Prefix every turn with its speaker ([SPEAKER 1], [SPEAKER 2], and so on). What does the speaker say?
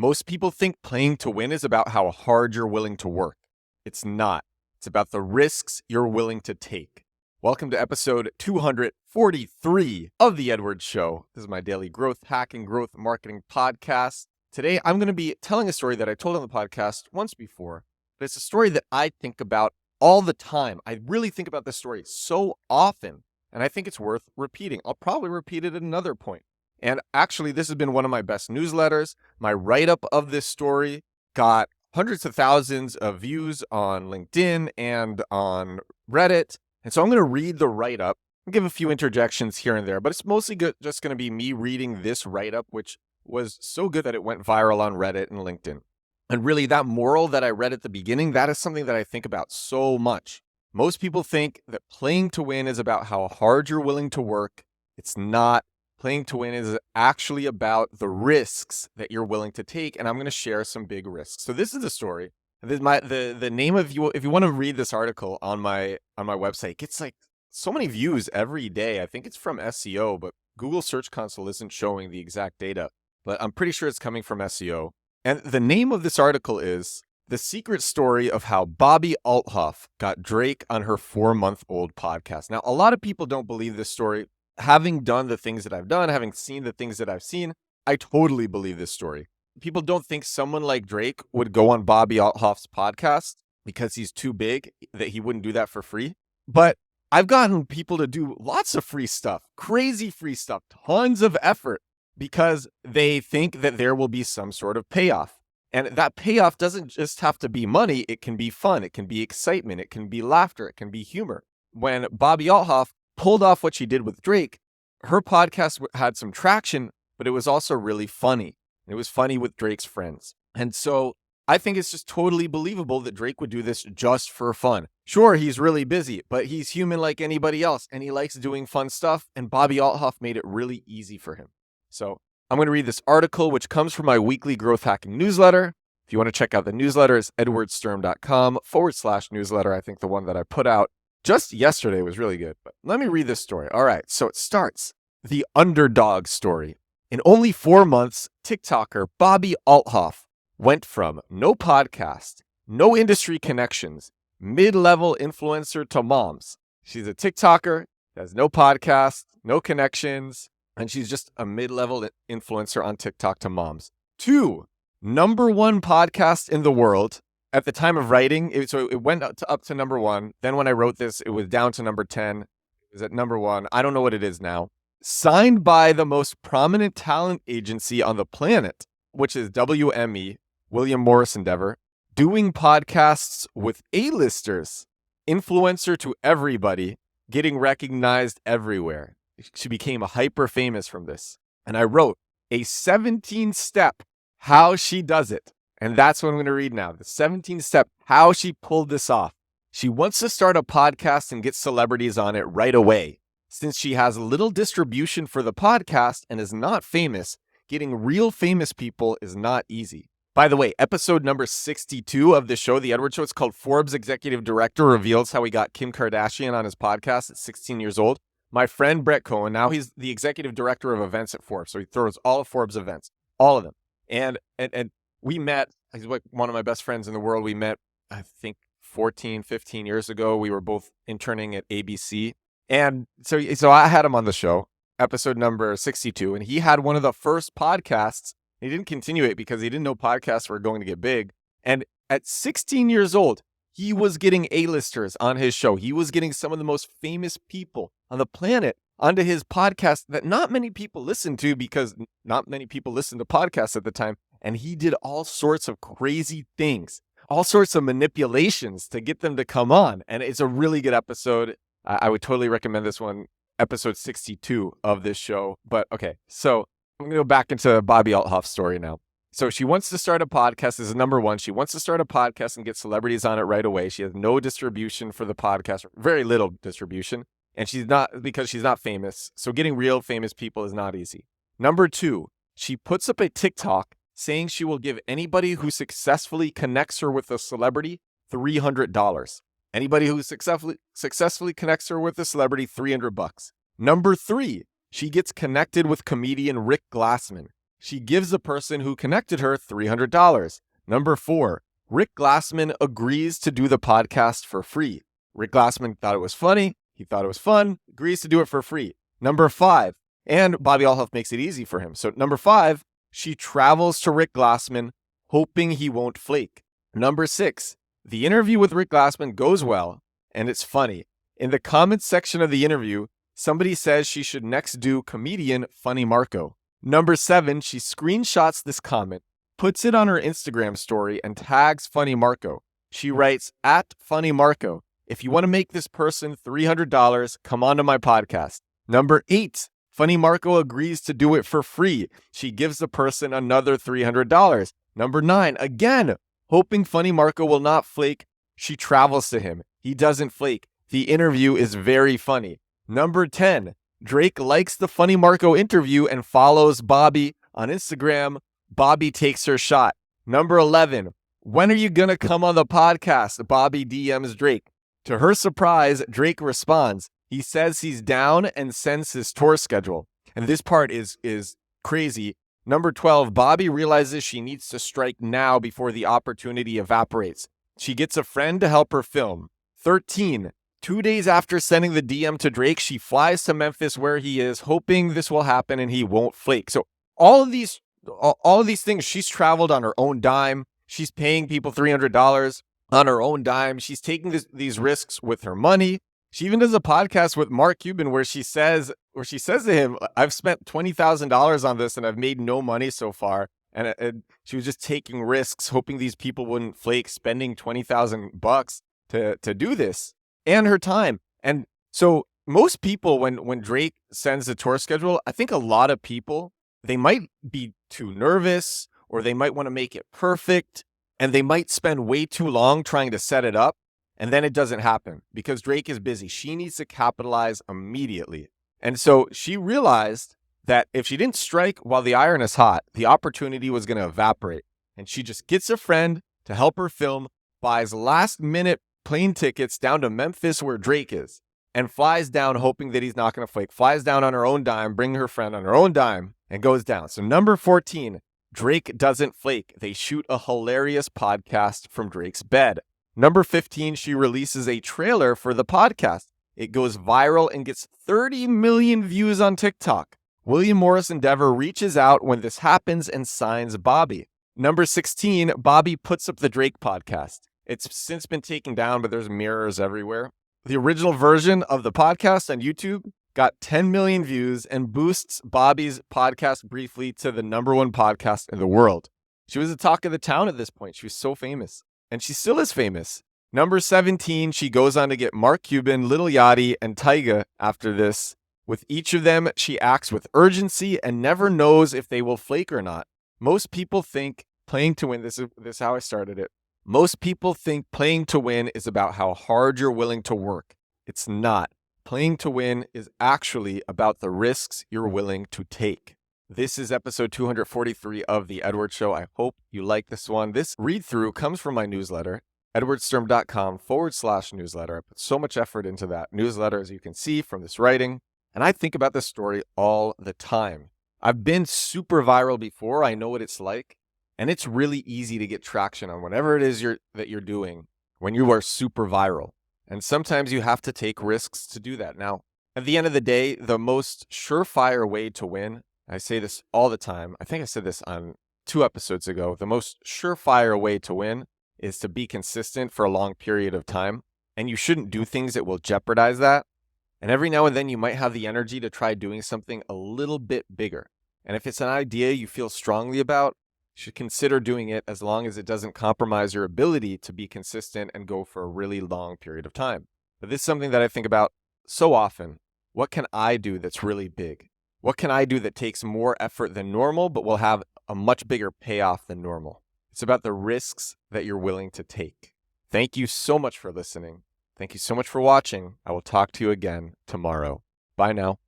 [SPEAKER 1] Most people think playing to win is about how hard you're willing to work. It's not. It's about the risks you're willing to take. Welcome to episode 243 of The Edward Show. This is my daily growth hacking, growth marketing podcast. Today, I'm going to be telling a story that I told on the podcast once before, but it's a story that I think about all the time. I really think about this story so often, and I think it's worth repeating. I'll probably repeat it at another point. And actually, this has been one of my best newsletters. My write-up of this story got hundreds of thousands of views on LinkedIn and on Reddit. And so I'm going to read the write-up and give a few interjections here and there. But it's mostly just going to be me reading this write-up, which was so good that it went viral on Reddit and LinkedIn. And really, that moral that I read at the beginning, that is something that I think about so much. Most people think that playing to win is about how hard you're willing to work. It's not. Playing to win is actually about the risks that you're willing to take, and I'm going to share some big risks. So this is the story. The name of you, if you want to read this article on my website, it gets like so many views every day. I think it's from SEO, but Google Search Console isn't showing the exact data, but I'm pretty sure it's coming from SEO. And the name of this article is The Secret Story of How Bobbi Althoff Got Drake on Her 4-Month-Old Podcast. Now, a lot of people don't believe this story. Having done the things that I've done, having seen the things that I've seen, I totally believe this story. People don't think someone like Drake would go on Bobbi Althoff's podcast because he's too big, that he wouldn't do that for free. But I've gotten people to do lots of free stuff, crazy free stuff, tons of effort, because they think that there will be some sort of payoff. And that payoff doesn't just have to be money. It can be fun. It can be excitement. It can be laughter. It can be humor. When Bobbi Althoff pulled off what she did with Drake, her podcast had some traction, but it was also really funny. It was funny with Drake's friends. And so I think it's just totally believable that Drake would do this just for fun. Sure, he's really busy, but he's human like anybody else, and he likes doing fun stuff, and Bobbi Althoff made it really easy for him. So I'm going to read this article, which comes from my weekly growth hacking newsletter. If you want to check out the newsletter, it's edwardsturm.com/newsletter. I think the one that I put out just yesterday was really good, but let me read this story. All right, so it starts. The underdog story. In only 4 months, TikToker Bobbi Althoff went from no podcast, no industry connections, mid-level influencer to moms. She's a TikToker, has no podcast, no connections, and she's just a mid-level influencer on TikTok to moms. 2, #1 podcast in the world. At the time of writing, it went up to number 1. Then when I wrote this, it was down to number 10. It was at number 1. I don't know what it is now. Signed by the most prominent talent agency on the planet, which is WME, William Morris Endeavor. Doing podcasts with A-listers. Influencer to everybody. Getting recognized everywhere. She became hyper famous from this. And I wrote a 17-step how she does it. And that's what I'm going to read now. The 17-step, how she pulled this off. She wants to start a podcast and get celebrities on it right away. Since she has little distribution for the podcast and is not famous, getting real famous people is not easy. By the way, episode number 62 of the show, The Edward Show, it's called Forbes Executive Director Reveals How He Got Kim Kardashian on his podcast at 16 years old. My friend Brett Cohen, now he's the executive director of events at Forbes. So he throws all of Forbes events, all of them. And we met, he's like one of my best friends in the world. We met, I think, 14, 15 years ago. We were both interning at ABC. And so I had him on the show, episode number 62, and he had one of the first podcasts. He didn't continue it because he didn't know podcasts were going to get big. And at 16 years old, he was getting A-listers on his show. He was getting some of the most famous people on the planet onto his podcast that not many people listened to because not many people listened to podcasts at the time. And he did all sorts of crazy things, all sorts of manipulations to get them to come on. And it's a really good episode. I would totally recommend this one, episode 62 of this show. But okay, so I'm going to go back into Bobbi Althoff's story now. So she wants to start a podcast. This is number 1. She wants to start a podcast and get celebrities on it right away. She has no distribution for the podcast, very little distribution. And she's not famous. So getting real famous people is not easy. Number 2, she puts up a TikTok saying she will give anybody who successfully connects her with a celebrity $300. Anybody who successfully connects her with a celebrity, $300. Number 3, she gets connected with comedian Rick Glassman. She gives the person who connected her $300. Number 4, Rick Glassman agrees to do the podcast for free. Rick Glassman thought it was funny. He thought it was fun, agrees to do it for free. Number 5, and Bobbi Althoff makes it easy for him. So number 5, she travels to Rick Glassman, hoping he won't flake. Number 6, the interview with Rick Glassman goes well, and it's funny. In the comments section of the interview, somebody says she should next do comedian Funny Marco. Number 7, she screenshots this comment, puts it on her Instagram story, and tags Funny Marco. She writes, @FunnyMarco, if you want to make this person $300, come on to my podcast. Number 8, Funny Marco agrees to do it for free. She gives the person another $300. Number 9, again, hoping Funny Marco will not flake, she travels to him. He doesn't flake. The interview is very funny. Number 10, Drake likes the Funny Marco interview and follows Bobbi on Instagram. Bobbi takes her shot. Number 11, when are you going to come on the podcast? Bobbi DMs Drake. To her surprise, Drake responds. He says he's down and sends his tour schedule. And this part is crazy. Number 12, Bobbi realizes she needs to strike now before the opportunity evaporates. She gets a friend to help her film. 13, 2 days after sending the DM to Drake, she flies to Memphis where he is, hoping this will happen and he won't flake. So all of these things, she's traveled on her own dime. She's paying people $300 on her own dime. She's taking these risks with her money. She even does a podcast with Mark Cuban where she says to him, I've spent $20,000 on this and I've made no money so far. And she was just taking risks, hoping these people wouldn't flake, spending $20,000 to do this and her time. And so most people, when Drake sends a tour schedule, I think a lot of people, they might be too nervous or they might want to make it perfect. And they might spend way too long trying to set it up, and then it doesn't happen because Drake is busy. She needs to capitalize immediately. And so she realized that if she didn't strike while the iron is hot, the opportunity was going to evaporate. And she just gets a friend to help her film, buys last-minute plane tickets down to Memphis where Drake is, and flies down hoping that he's not going to flake. Flies down on her own dime, bring her friend on her own dime, and goes down. So number 14, Drake doesn't flake. They shoot a hilarious podcast from Drake's bed. Number 15, she releases a trailer for the podcast. It goes viral and gets 30 million views on TikTok. William Morris Endeavor reaches out when this happens and signs Bobbi. Number 16, Bobbi puts up the Drake podcast. It's since been taken down, but there's mirrors everywhere. The original version of the podcast on YouTube got 10 million views and boosts Bobbi's podcast briefly to the #1 podcast in the world. She was the talk of the town at this point. She was so famous. And she still is famous. Number 17, she goes on to get Mark Cuban, Lil Yachty, and Tyga after this. With each of them, she acts with urgency and never knows if they will flake or not. Most people think playing to win, this is how I started it. Most people think playing to win is about how hard you're willing to work. It's not. Playing to win is actually about the risks you're willing to take. This is episode 243 of The Edward Show. I hope you like this one. This read-through comes from my newsletter, edwardsturm.com/newsletter. I put so much effort into that newsletter, as you can see from this writing, and I think about this story all the time. I've been super viral before. I know what it's like, and it's really easy to get traction on whatever it is that you're doing when you are super viral. And sometimes you have to take risks to do that. Now, at the end of the day, the most surefire way to win, I say this all the time, I think I said this on 2 episodes ago, the most surefire way to win is to be consistent for a long period of time. And you shouldn't do things that will jeopardize that. And every now and then you might have the energy to try doing something a little bit bigger. And if it's an idea you feel strongly about, you should consider doing it as long as it doesn't compromise your ability to be consistent and go for a really long period of time. But this is something that I think about so often. What can I do that's really big? What can I do that takes more effort than normal, but will have a much bigger payoff than normal? It's about the risks that you're willing to take. Thank you so much for listening. Thank you so much for watching. I will talk to you again tomorrow. Bye now.